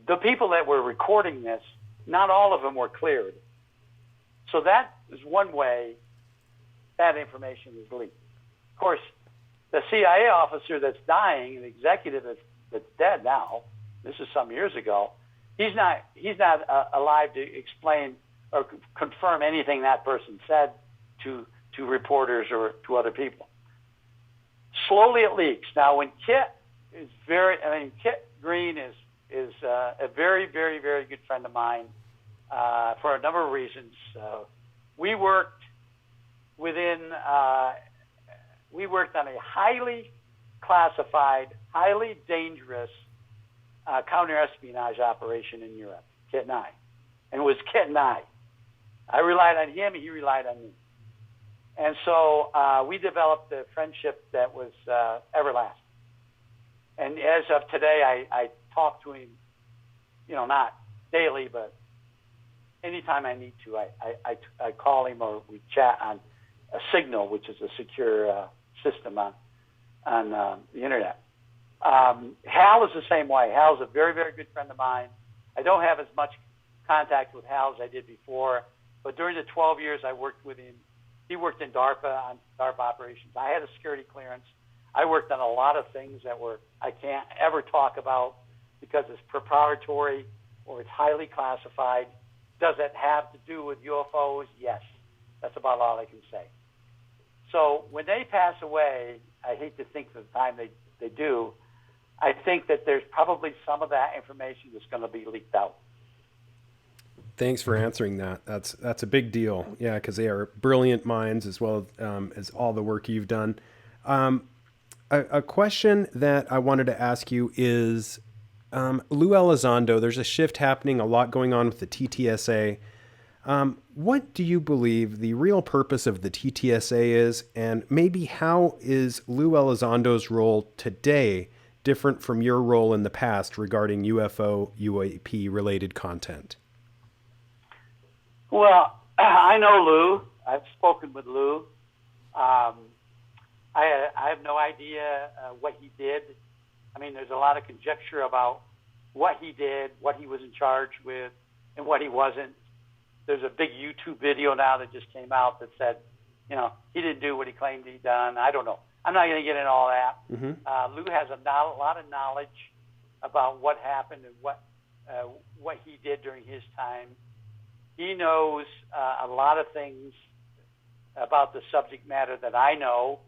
the people that were recording this, not all of them were cleared. So that is one way that information is leaked. Of course, the CIA officer that's dying, the executive that's dead now, this is some years ago, he's not alive to explain or confirm anything that person said to reporters or to other people. Slowly it leaks. Now, when Kit Green is a very, very, very good friend of mine for a number of reasons. We worked on a highly classified, highly dangerous counter-espionage operation in Europe, Kit and I. And it was Kit and I. I relied on him, he relied on me. And so we developed a friendship that was everlasting. And as of today, I talk to him, not daily, but anytime I need to, I call him or we chat on a Signal, which is a secure system on the internet. Hal is the same way. Hal's a very, very good friend of mine. I don't have as much contact with Hal as I did before, but during the 12 years I worked with him, he worked in DARPA on DARPA operations. I had a security clearance. I worked on a lot of things that I can't ever talk about because it's proprietary or it's highly classified. Does it have to do with UFOs? Yes. That's about all I can say. So when they pass away, I hate to think the time they do, I think that there's probably some of that information that's going to be leaked out. Thanks for answering that. That's a big deal. Yeah, because they are brilliant minds as well as all the work you've done. A question that I wanted to ask you is, Lou Elizondo, there's a shift happening, a lot going on with the TTSA. What do you believe the real purpose of the TTSA is, and maybe how is Lou Elizondo's role today different from your role in the past regarding UFO, UAP related content? Well, I know Lou. I've spoken with Lou. I have no idea what he did. I mean, there's a lot of conjecture about what he did, what he was in charge with, and what he wasn't. There's a big YouTube video now that just came out that said, he didn't do what he claimed he'd done. I don't know. I'm not going to get into all that. Mm-hmm. Lou has a lot of knowledge about what happened and what he did during his time. He knows a lot of things about the subject matter that I know.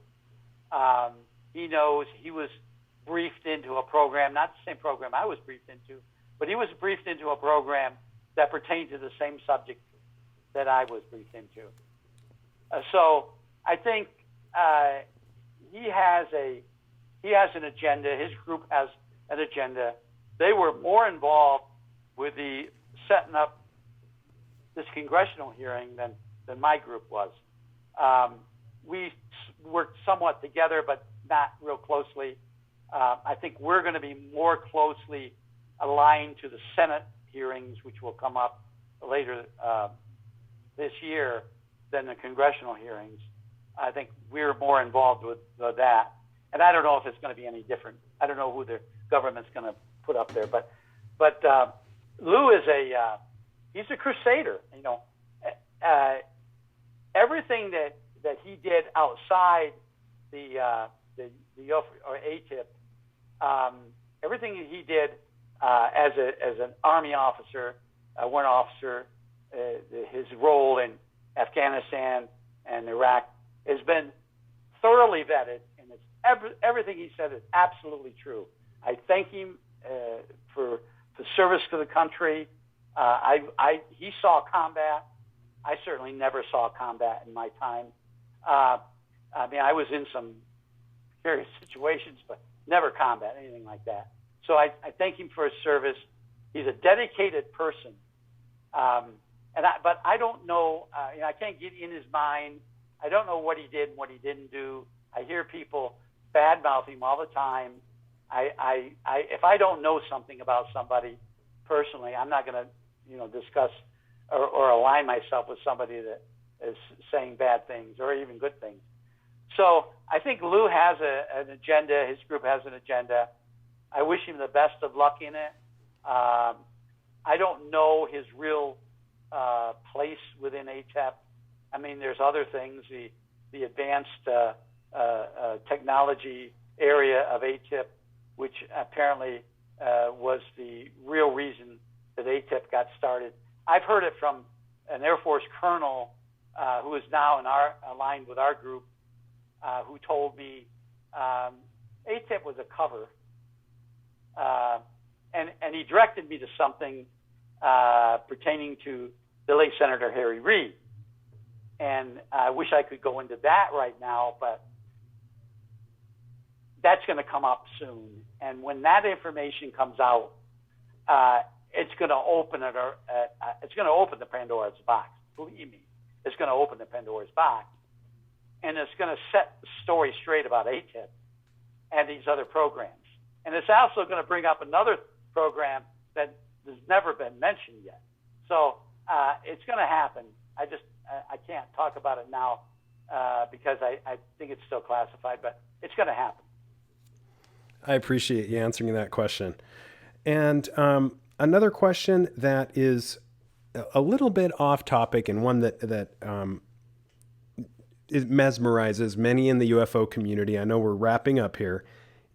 He knows he was briefed into a program, not the same program I was briefed into, but he was briefed into a program that pertained to the same subject that I was briefed into. So I think he has an agenda. His group has an agenda. They were more involved with the setting up this congressional hearing than my group was. We worked somewhat together, but not real closely. I think we're going to be more closely aligned to the Senate hearings, which will come up later this year, than the congressional hearings. I think we're more involved with that. And I don't know if it's going to be any different. I don't know who the government's going to put up there. But Lou is he's a crusader. Everything that he did outside the or ATIP, everything that he did as an Army officer, warrant officer, his role in Afghanistan and Iraq has been thoroughly vetted, and everything he said is absolutely true. I thank him for the service to the country. He saw combat. I certainly never saw combat in my time. I was in some various situations, but never combat, anything like that. So I thank him for his service. He's a dedicated person. But I don't know, I can't get in his mind. I don't know what he did and what he didn't do. I hear people badmouth him all the time. if I don't know something about somebody personally, I'm not going to, discuss or align myself with somebody that is saying bad things or even good things. So I think Lou has an agenda. His group has an agenda. I wish him the best of luck in it. I don't know his real place within ATEP. I mean, there's other things, the advanced technology area of ATIP, which apparently was the real reason that ATIP got started. I've heard it from an Air Force colonel who is now aligned with our group, who told me ATIP was a cover, and he directed me to something pertaining to the late Senator Harry Reid. And I wish I could go into that right now, but that's going to come up soon. And when that information comes out, it's going to open it's going to open the Pandora's box. Believe me, it's going to open the Pandora's box, and it's going to set the story straight about ATIP and these other programs. And it's also going to bring up another program that has never been mentioned yet. So it's going to happen. I can't talk about it now because I think it's still classified, but it's going to happen. I appreciate you answering that question. And another question that is a little bit off topic, and one that it mesmerizes many in the UFO community, I know we're wrapping up here,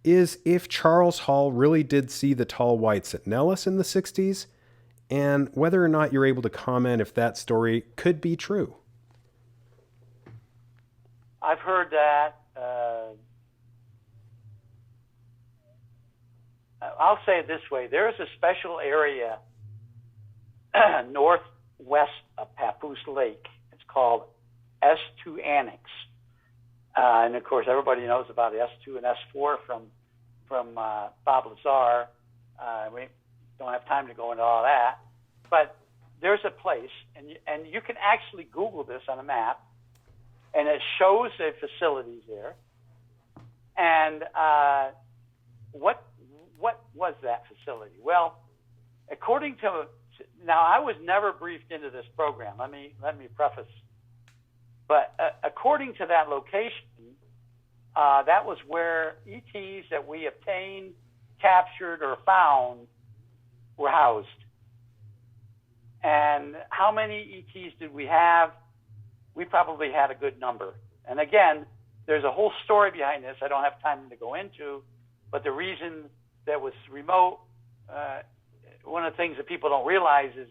is if Charles Hall really did see the tall whites at Nellis in the 60s, and whether or not you're able to comment if that story could be true. I've heard that. I'll say it this way. There is a special area northwest of Papoose Lake. It's called S2 Annex. And, of course, everybody knows about S2 and S4 from Bob Lazar. We don't have time to go into all that. But there's a place, and you can actually Google this on a map, and it shows the facilities there. And what was that facility? Well, according to now, I was never briefed into this program. Let me preface. But according to that location, that was where ETs that we obtained, captured, or found were housed. And how many ETs did we have? We probably had a good number. And again, there's a whole story behind this I don't have time to go into, but the reason that was remote, one of the things that people don't realize is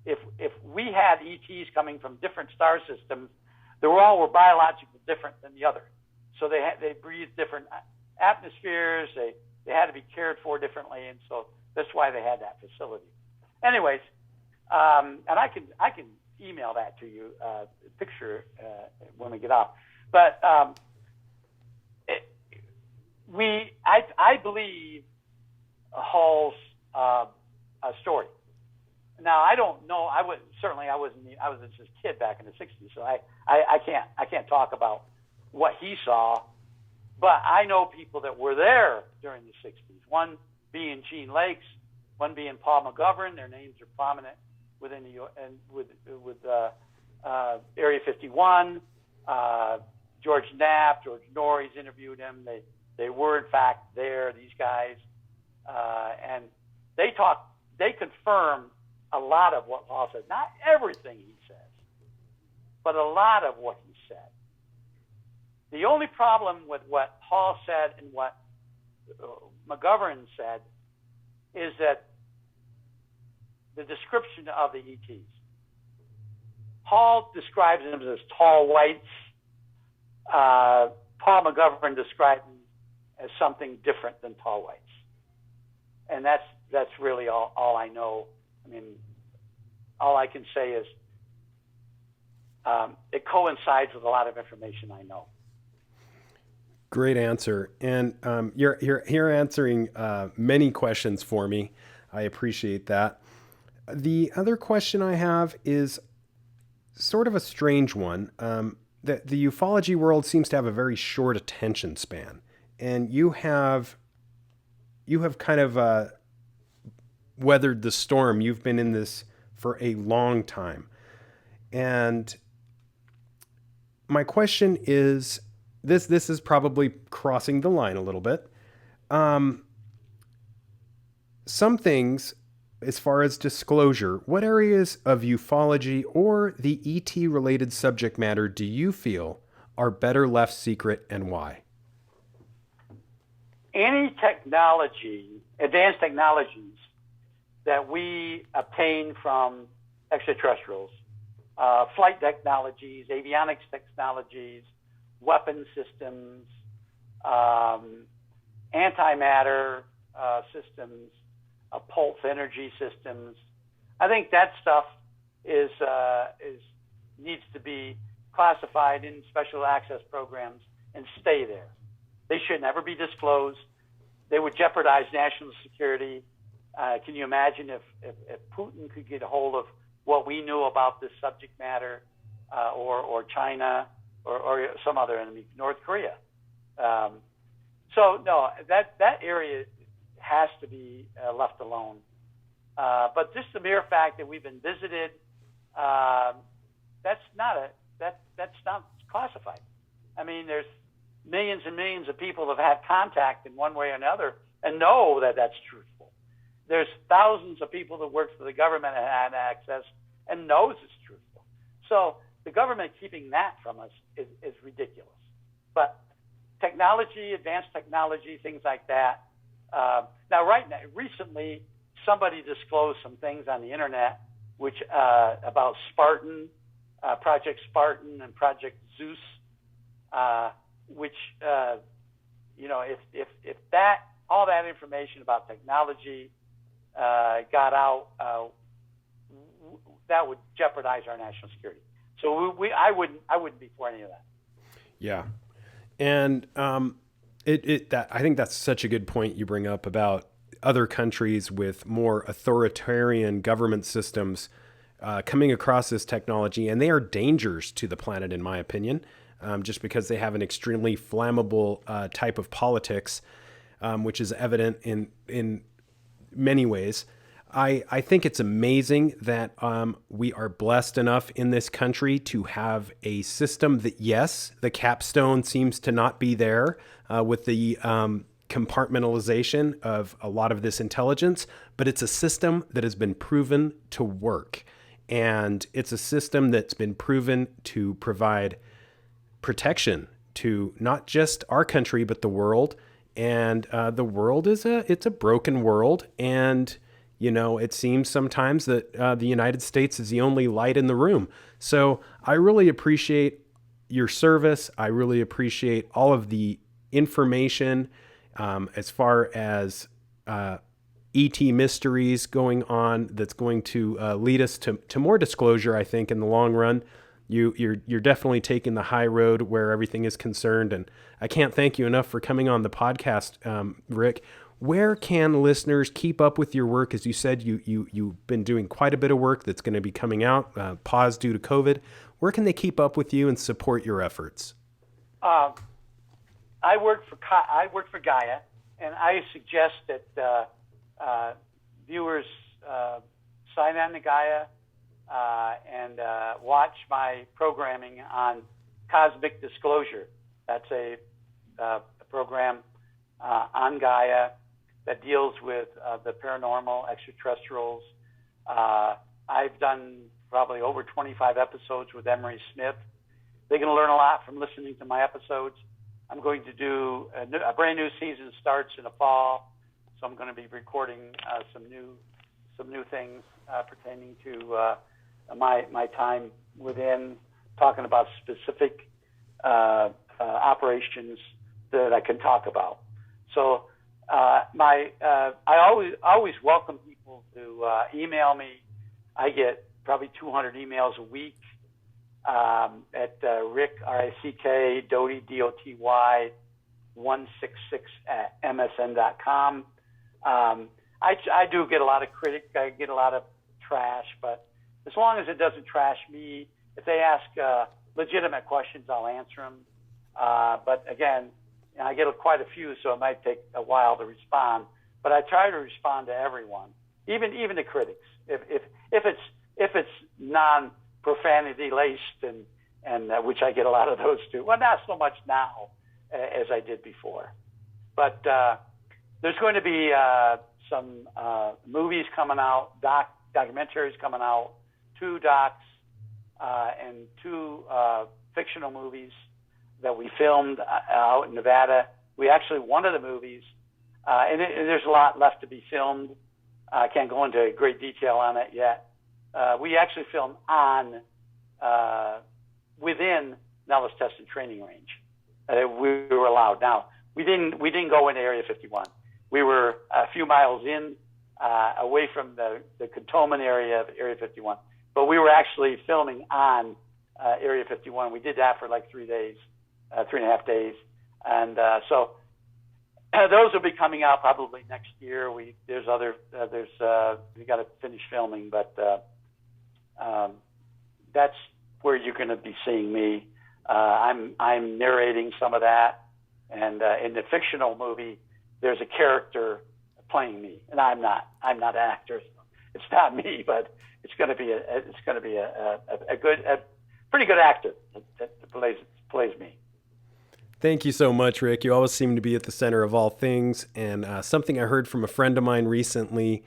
if we had ETs coming from different star systems, they all were biologically different than the other. So they breathed different atmospheres, they had to be cared for differently, and so that's why they had that facility. Anyways, and I can email that to you, picture when we get off. But I believe Hall's story. Now I don't know. I was just a kid back in the '60s, so I can't talk about what he saw. But I know people that were there during the '60s. One being Gene Lakes, one being Paul McGovern. Their names are prominent within with Area 51. George Knapp, George Norrie's interviewed him. They were in fact there. These guys, and they confirmed a lot of what Hall said. Not everything he says, but a lot of what he said. The only problem with what Hall said and what McGovern said is that the description of the ETs. Hall describes them as tall whites. Paul McGovern described them as something different than tall whites. And that's really all I know. I mean, all I can say is it coincides with a lot of information I know. Great answer. And you're answering many questions for me. I appreciate that. The other question I have is sort of a strange one. The ufology world seems to have a very short attention span. And you have have kind of weathered the storm. You've been in this for a long time. And my question is, this is probably crossing the line a little bit. Some things, as far as disclosure, what areas of ufology or the ET related subject matter do you feel are better left secret, and why? Any technology, advanced technologies that we obtain from extraterrestrials, flight technologies, avionics technologies, weapon systems, antimatter systems, pulse energy systems. I think that stuff needs to be classified in special access programs and stay there. They should never be disclosed. They would jeopardize national security. Can you imagine if Putin could get a hold of what we knew about this subject matter, or China, or some other enemy, North Korea? So no, that area has to be left alone. But just the mere fact that we've been visited, that's not classified. I mean, there's millions and millions of people have had contact in one way or another and know that that's truthful. There's thousands of people that work for the government and had access and knows it's truthful. So the government keeping that from us is ridiculous. But technology, advanced technology, things like that. Recently, somebody disclosed some things on the internet, which about Spartan, Project Spartan, and Project Zeus, which if that all that information about technology got out, that would jeopardize our national security. So I wouldn't be for any of that. Yeah, and I think that's such a good point you bring up about other countries with more authoritarian government systems coming across this technology, and they are dangers to the planet, in my opinion, just because they have an extremely flammable type of politics, which is evident in many ways. I think it's amazing that we are blessed enough in this country to have a system that, yes, the capstone seems to not be there with the compartmentalization of a lot of this intelligence, but it's a system that has been proven to work. And it's a system that's been proven to provide protection to not just our country, but the world. And the world it's a broken world. And it seems sometimes that the United States is the only light in the room. So I really appreciate your service. I really appreciate all of the information as far as ET mysteries going on that's going to lead us to more disclosure, I think, in the long run. You're definitely taking the high road where everything is concerned. And I can't thank you enough for coming on the podcast, Rick. Where can listeners keep up with your work? As you said, you've been doing quite a bit of work that's going to be coming out, paused due to COVID. Where can they keep up with you and support your efforts? I work for Gaia, and I suggest that viewers sign on to Gaia and watch my programming on Cosmic Disclosure. That's a program on Gaia that deals with the paranormal, extraterrestrials. I've done probably over 25 episodes with Emery Smith. They're going to learn a lot from listening to my episodes. I'm going to do a brand new season starts in the fall, so I'm going to be recording some new things pertaining to my time within, talking about specific operations that I can talk about. So I always welcome people to email me. I get probably 200 emails a week at Rick, R-I-C-K, Doty, D-O-T-Y, 166 at MSN.com. I do get a lot of critic. I get a lot of trash, but as long as it doesn't trash me, if they ask legitimate questions, I'll answer them. But again, I get quite a few, so it might take a while to respond. but I try to respond to everyone, even the critics. If it's non-profanity laced and which I get a lot of those too. Well, not so much now as I did before, but there's going to be some movies coming out, documentaries coming out, 2 docs and 2 fictional movies that we filmed out in Nevada. We actually, one of the movies, and there's a lot left to be filmed. I can't go into great detail on it yet. We actually filmed within Nellis Test and Training Range. We were allowed. Now, we didn't go into Area 51. We were a few miles in, away from the cantonment area of Area 51. But we were actually filming on Area 51. We did that for like 3 days, 3.5 days. And so those will be coming out probably next year. We got to finish filming, but that's where you're going to be seeing me. I'm narrating some of that, and in the fictional movie, there's a character playing me, and I'm not an actor. It's not me, but it's going to be a pretty good actor that plays me. Thank you so much, Rick. You always seem to be at the center of all things. And something I heard from a friend of mine recently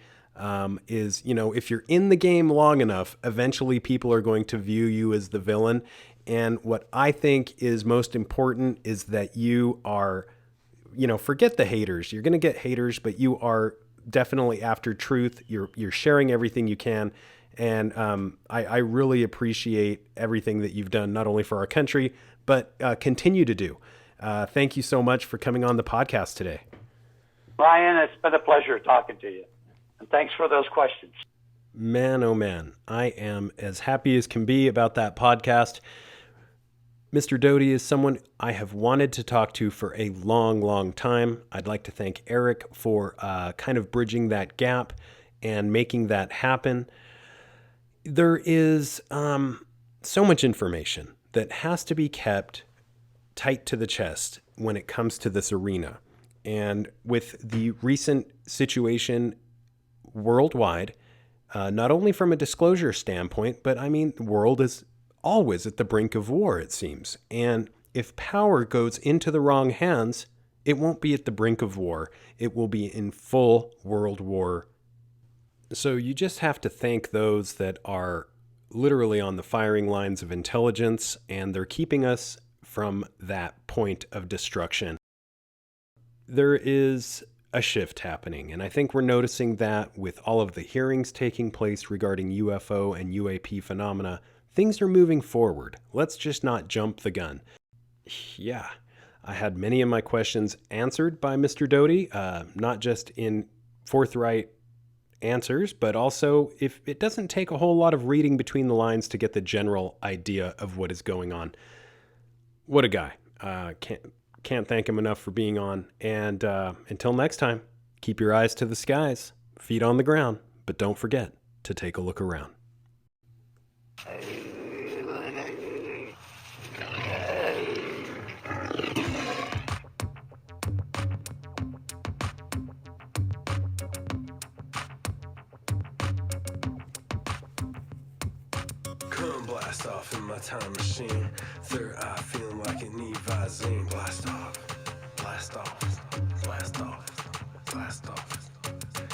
is, if you're in the game long enough, eventually people are going to view you as the villain. And what I think is most important is that you are, forget the haters. You're going to get haters, but you are definitely after truth. You're sharing everything you can. And I really appreciate everything that you've done, not only for our country, but continue to do. Thank you so much for coming on the podcast today. Brian, it's been a pleasure talking to you. And thanks for those questions. Man, oh man, I am as happy as can be about that podcast. Mr. Doty is someone I have wanted to talk to for a long, long time. I'd like to thank Eric for kind of bridging that gap and making that happen. There is so much information that has to be kept tight to the chest when it comes to this arena. And with the recent situation worldwide, not only from a disclosure standpoint, but the world is always at the brink of war, it seems. And if power goes into the wrong hands, it won't be at the brink of war. It will be in full world war. So you just have to thank those that are literally on the firing lines of intelligence, and they're keeping us from that point of destruction. There is a shift happening, and I think we're noticing that with all of the hearings taking place regarding UFO and UAP phenomena. Things are moving forward. Let's just not jump the gun. Yeah, I had many of my questions answered by Mr. Doty, not just in forthright answers, but also if it doesn't take a whole lot of reading between the lines to get the general idea of what is going on. What a guy. Can't thank him enough for being on. And until next time, keep your eyes to the skies, feet on the ground, but don't forget to take a look around. Come blast off in my time machine. Third eye feeling like an EBEs. Blast off, blast off, blast off, blast off.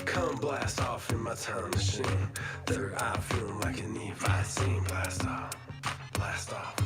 Come blast off in my time machine. Third eye feeling like an EBEs. Blast off, blast off.